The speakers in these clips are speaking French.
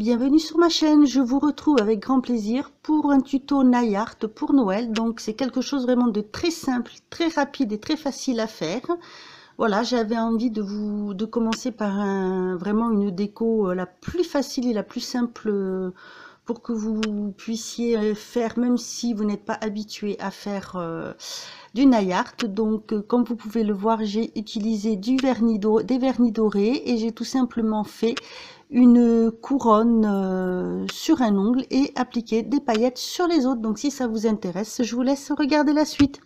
Bienvenue sur ma chaîne, je vous retrouve avec grand plaisir pour un tuto nail art pour Noël. Donc c'est quelque chose vraiment de très simple, très rapide et très facile à faire. Voilà, j'avais envie de commencer par vraiment une déco la plus facile et la plus simple pour que vous puissiez faire, même si vous n'êtes pas habitué à faire du nail art. Donc comme vous pouvez le voir, j'ai utilisé des vernis dorés et j'ai tout simplement fait une couronne sur un ongle et appliqué des paillettes sur les autres. Donc si ça vous intéresse, je vous laisse regarder la suite.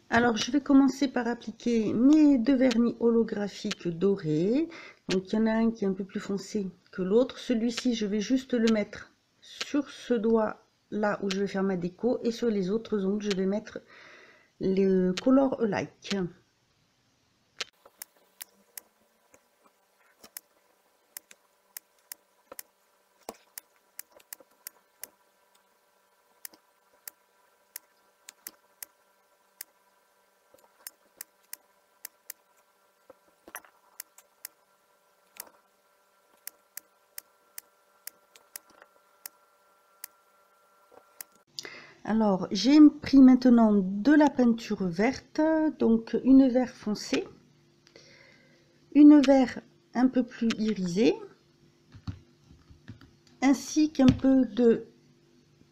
Alors je vais commencer par appliquer mes deux vernis holographiques dorés. Donc il y en a un qui est un peu plus foncé que l'autre. Celui-ci, je vais juste le mettre sur ce doigt là où je vais faire ma déco, et sur les autres ongles je vais mettre le Color Alike. Alors j'ai pris maintenant de la peinture verte, donc une vert foncé, une vert un peu plus irisé, ainsi qu'un peu de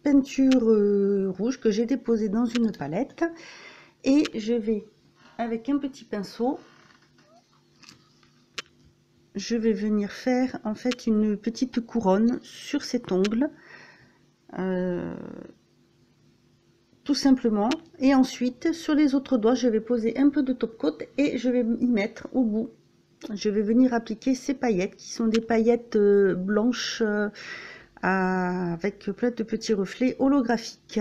peinture rouge que j'ai déposé dans une palette. Et je vais, avec un petit pinceau, je vais venir faire en fait une petite couronne sur cet ongle, tout simplement. Et ensuite sur les autres doigts je vais poser un peu de top coat et je vais y mettre au bout, je vais venir appliquer ces paillettes qui sont des paillettes blanches avec plein de petits reflets holographiques.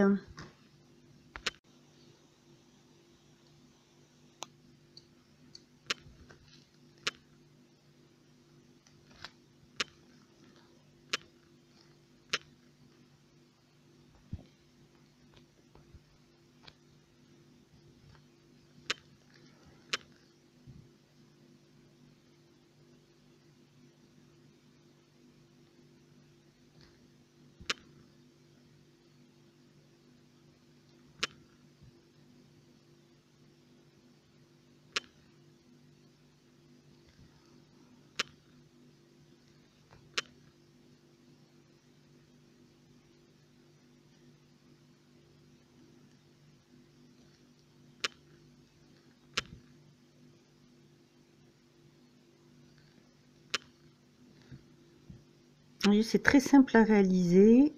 C'est très simple à réaliser.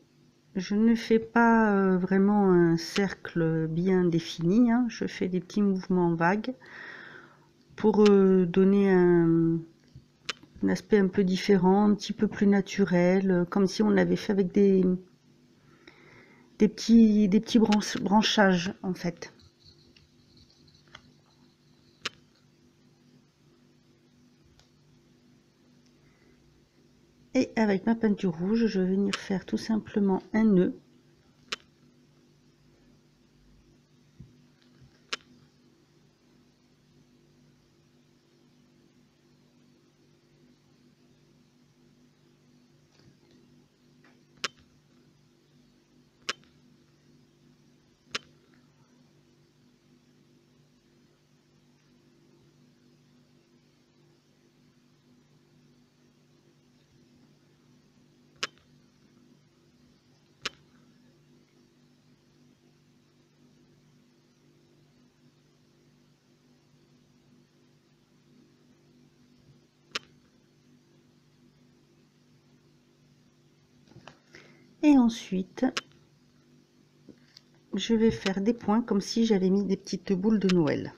Je ne fais pas vraiment un cercle bien défini, hein. Je fais des petits mouvements vagues pour donner un aspect un peu différent, un petit peu plus naturel, comme si on l'avait fait avec des petits branchages en fait. Et avec ma peinture rouge, je vais venir faire tout simplement un nœud. Et ensuite, je vais faire des points comme si j'avais mis des petites boules de Noël.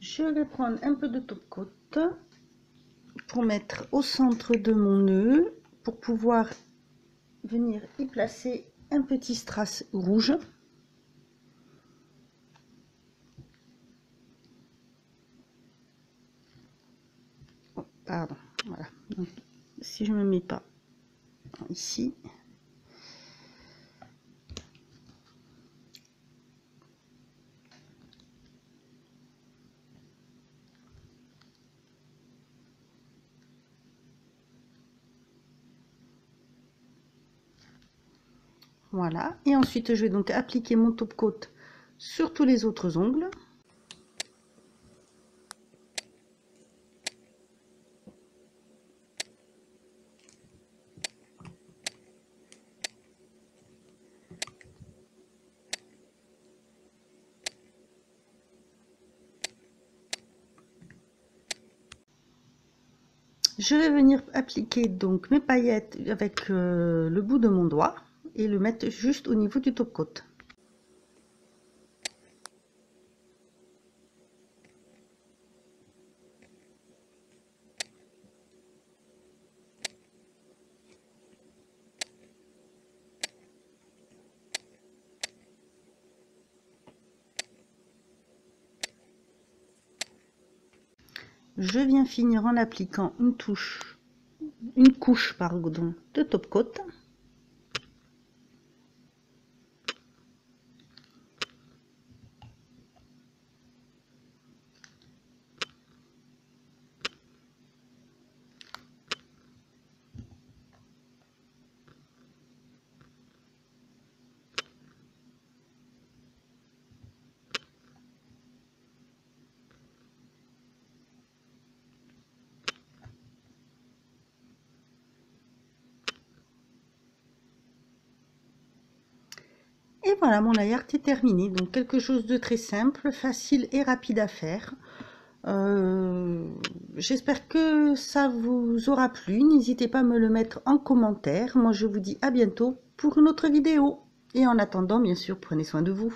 Je vais prendre un peu de top coat pour mettre au centre de mon nœud, pour pouvoir venir y placer un petit strass rouge. Oh, pardon, voilà. Donc, si je me mets pas ici, Voilà. Et ensuite, je vais donc appliquer mon top coat sur tous les autres ongles. Je vais venir appliquer donc mes paillettes avec le bout de mon doigt et le mettre juste au niveau du top coat. Je viens finir en appliquant une couche pardon, de top coat. Et voilà, mon layer est terminé. Donc quelque chose de très simple, facile et rapide à faire. J'espère que ça vous aura plu. N'hésitez pas à me le mettre en commentaire. Moi, je vous dis à bientôt pour une autre vidéo. Et en attendant, bien sûr, prenez soin de vous.